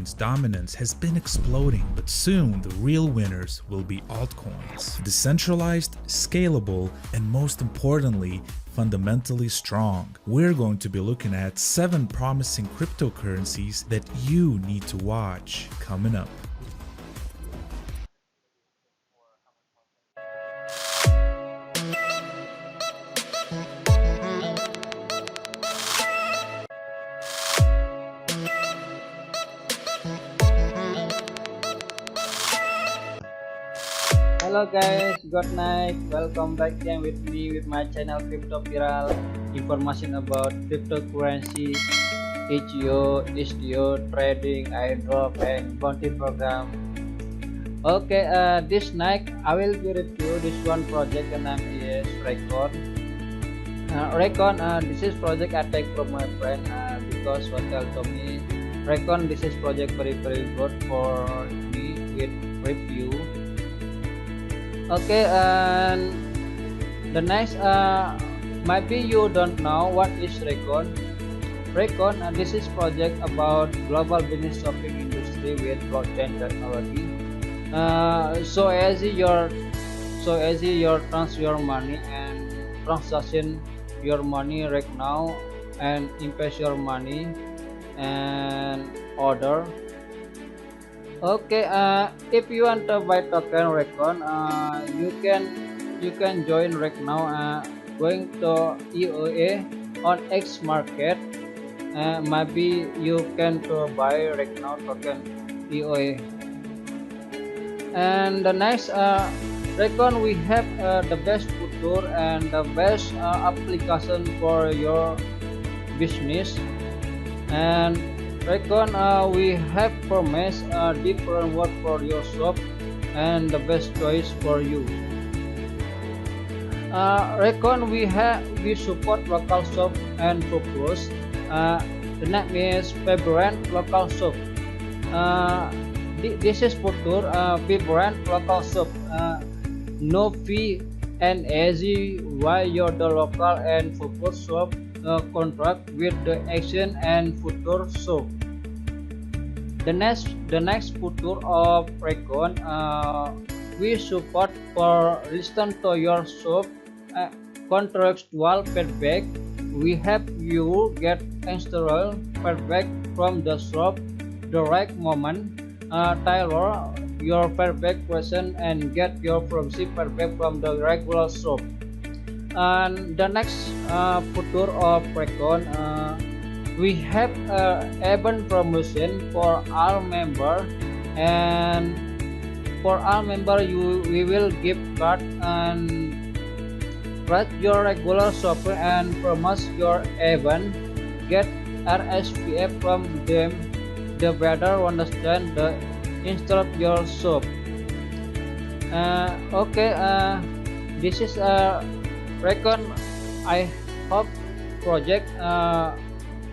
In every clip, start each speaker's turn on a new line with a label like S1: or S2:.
S1: cryptocurrency's dominance has been exploding, but soon the real winners will be altcoins. Decentralized, scalable, and most importantly, fundamentally strong. We're going to be looking at 7 promising cryptocurrencies that you need to watch coming up.
S2: Hello guys, good night. Welcome back again with me with my channel Crypto Viral. Information about cryptocurrency, HEO, STO, trading, airdrop, and bounty program. Okay, this night I will be review this one project and name is Reckoon. Reckoon, this is project I take from my friend because hotel told me Reckoon, this is project very good for me with review. Okay, and the next, maybe you don't know what is Reckoon. Reckoon, this is project about global business shopping industry with blockchain technology. So easy your transfer your money and transaction your money right now and invest your money and order. Okay, if you want to buy token Reckoon, you can join right now. Going to EOA on X market. Maybe you can to buy right now token EOA. And the next Reckoon, we have the best future and the best application for your business. And Reckoon, we have promised different word for your shop and the best choice for you. Reckoon, we support local shop and focus. The name is vibrant local shop. This is future vibrant local shop. No fee and easy why you're the local and focus shop. Contract with the action and future shop. The next future of Reckoon, we support for listen to your shop contextual feedback. We help you get install feedback from the shop direct moment. Tailor your feedback question and get your privacy feedback from the regular shop. And the next future of Reckoon, we have event promotion for all member, and for all member we will give card and rate your regular shopper and promote your event, get RSPF from them, the better understand the install your shop. Okay, this is Reckoon, I hope project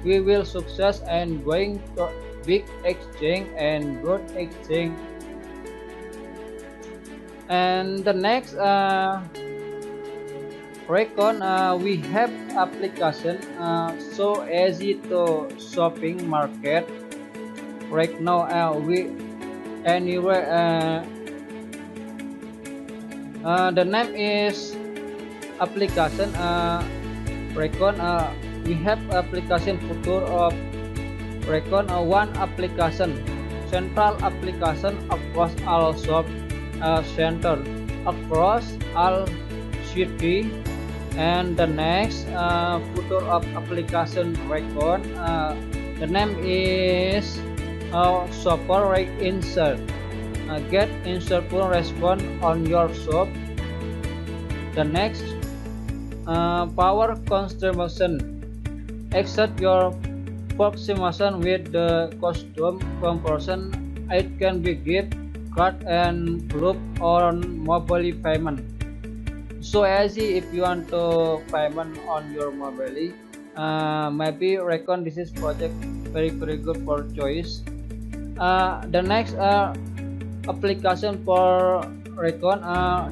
S2: we will success and going to big exchange and good exchange. And the next Reckoon, we have application so easy to shopping market right now. We anywhere. The name is application Reckoon. We have application future of Reckoon. One application, central application across all shop center across all city. And the next future of application Reckoon, the name is shopper insert. Get insertful response on your shop. The next power consumption. Accept your proximation with the costume conversion. It can be gift, card, and loop on mobile payment. So easy if you want to payment on your mobile. Maybe Reckoon this is project very good for choice. The next application for Reckoon,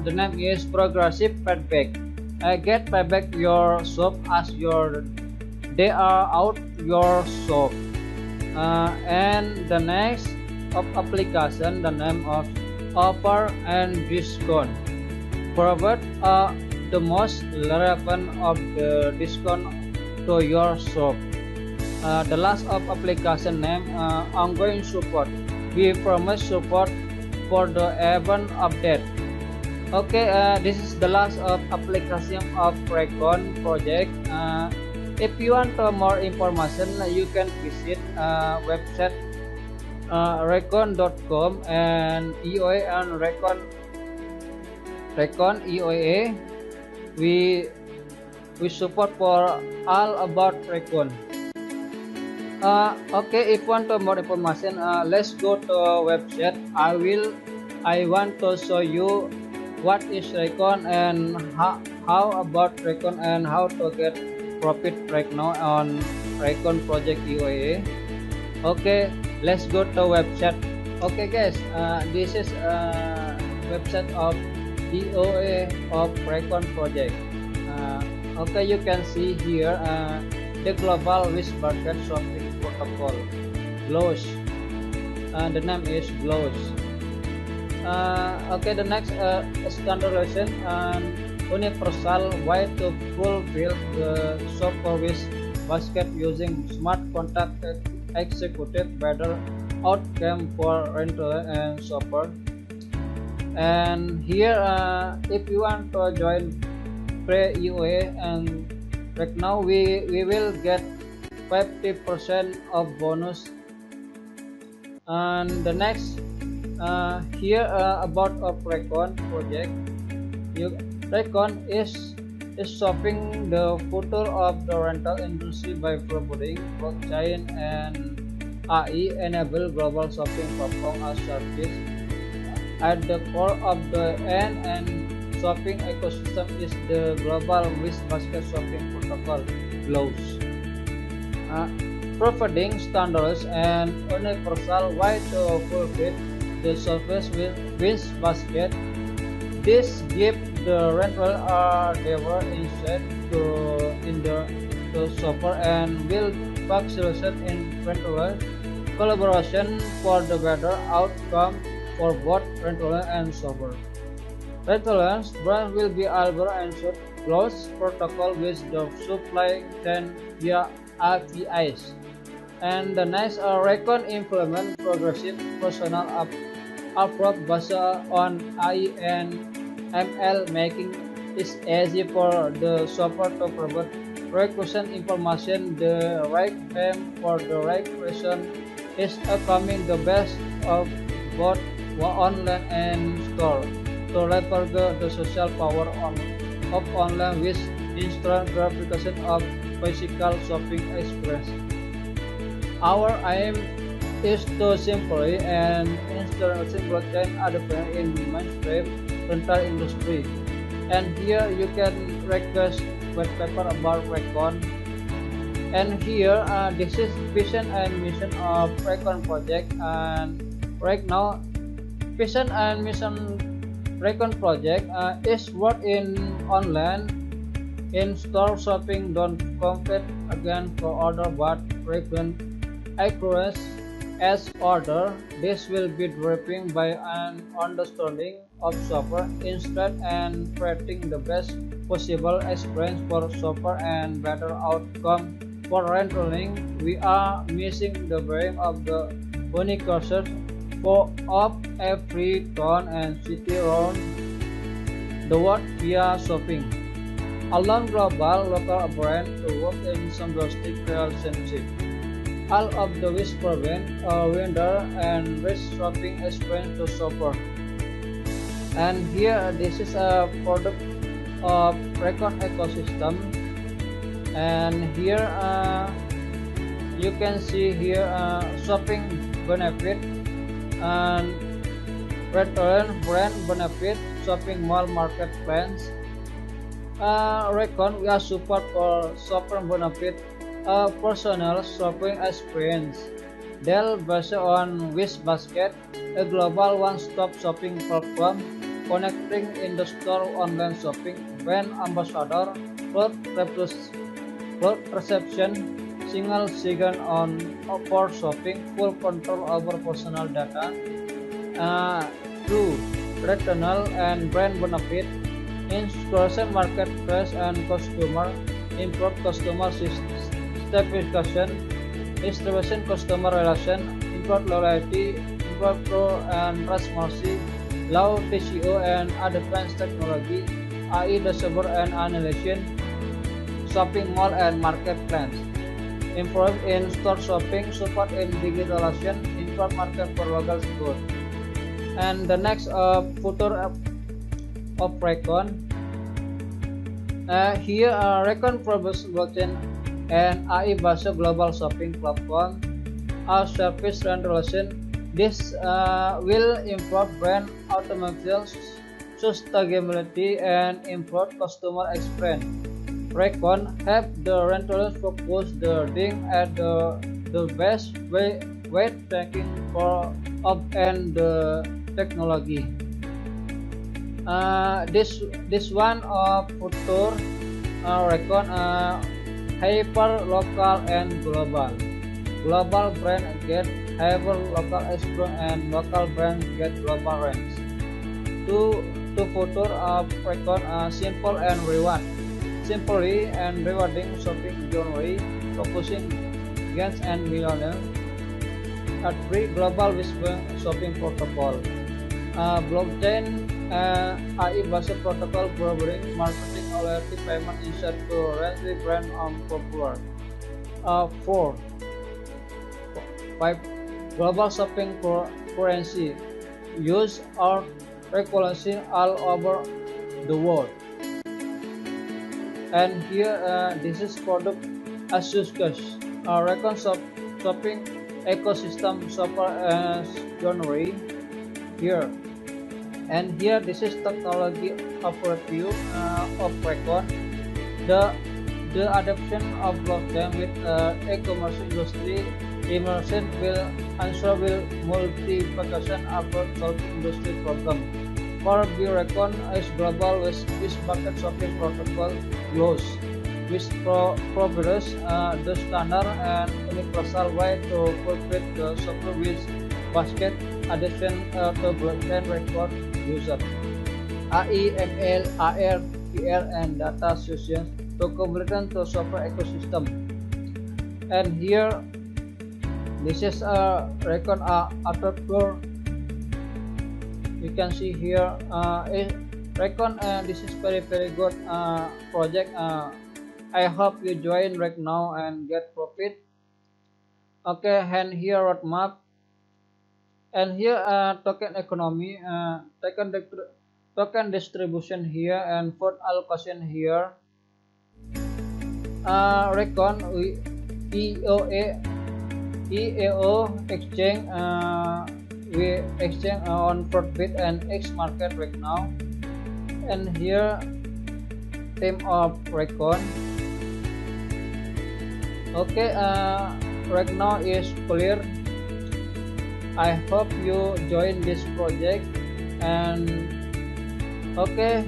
S2: the name is progressive feedback. Get payback your shop as your they are out your shop. And the next of application, the name of offer and discount. Provide the most relevant of the discount to your shop. The last of application name, ongoing support. We promise support for the event update. Okay, this is the last of application of Reckoon project. If you want more information, you can visit website recon.com and EOA and Recon EOA. We support for all about Recon. Okay, if you want more information, let's go to website. I want to show you what is Recon and how about Recon and how to get profit right now on Recon project EOA. Okay, let's go to website. Okay guys, this is website of EOA of Recon project. Okay, you can see here the global WishBasket Shopping Protocol GLOS. The name is GLOS. Okay, the next standardization and universal way to fulfill the software WishBasket using smart contract executed better outcome for rental and shopper. And here, if you want to join pre-EOA, and right now we will get 50% of bonus. And the next here about a Recon project. Recon is solving the future of the rental industry by providing blockchain and AI enable global shopping platform as service. At the core of the end and shopping ecosystem is the global WishBasket Shopping Protocol (GLOS), providing standards and universal way to fulfill the service with WishBasket. This gives the rental driver insight in the shopper and will facilitate in rental collaboration for the better outcome for both rental and shopper. Rentalers brand will be able to ensure close protocol with the supply chain via APIs. And the next Recon implement progressive personal approach based on AI and ML, making it easy for the shopper to provide requisition information the right time for the right person is becoming the best of both online and store to leverage the social power of online with instant gratification of physical shopping experience. Our aim is to simply and instantly blockchain adoption in mainstream rental industry. And here you can request white paper about Recon. And here this is vision and mission of Recon project. And right now, vision and mission Recon project is work in online in-store shopping. Don't compete again for order but frequent accuracy as order. This will be driven by an understanding of shopper instead and creating the best possible experience for shopper and better outcome for renting. We are missing the brain of the unique cursor for of every town and city around the world via shopping. Along global local brand to work in symbiotic relationship. All of the wish prevent vendor and risk shopping experience to shopper. And here this is a product of Recon ecosystem. And here you can see here shopping benefit and return brand benefit shopping mall market plans. Recon we are support for shopping benefit personal shopping experience. Dell based on WishBasket, a global one-stop shopping platform connecting in-store online shopping, brand ambassador, cloud reception, single sign on for shopping, full control over personal data. uh, 2. Regional and brand benefit, inspiration market trust and customer, improve customer satisfaction, distribution customer relation, improve loyalty, improve pro and transparency, low TCO and advanced technology, AI dashboard and analysis, shopping mall and market plans, improve in-store shopping, support in digitalization, improve market for local growth. And the next future of Recon. Here Recon provides blockchain and AI-based global shopping platform as service and relation. This will improve brand automation, sustainability, and improve customer experience. Recon have the rentals focus the thing at the best way tracking for up and the technology. This one future Recon hyper local and global. Global brand get hyper local explore and local brand get global range. To future Recon simple and reward. Simply and rewarding shopping journey, focusing gains and millionaire. At 3. Global WishBasket Shopping Protocol. Blockchain AI-based protocol bring marketing loyalty payment inside to range brand popular. 4. 5. Global shopping currency use or regulation all over the world. And here this is product as discussed. Recon shopping ecosystem super January here. And here this is technology overview of Recon. The adoption of blockchain with e-commerce industry immersion will multiplication approach solving industry problem. For Recon is global WishBasket Shopping Protocol use, which provides the standard and universal way to fulfill the software WishBasket addition to blockchain record user. AI, ML, AR, VR, and data solutions to complement the software ecosystem. And here, this is a Recon architecture. You can see here Recon this is very good project. I hope you join right now and get profit. Okay, and here roadmap, and here token economy, token distribution here, and food allocation here. Recon EAO exchange. We exchange on Profit and X market right now. And here team of Recon. Okay, right now is clear. I hope you join this project. And okay,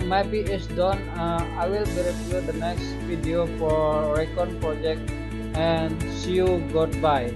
S2: maybe it's done. I will review the next video for Recon project. And see you. Goodbye.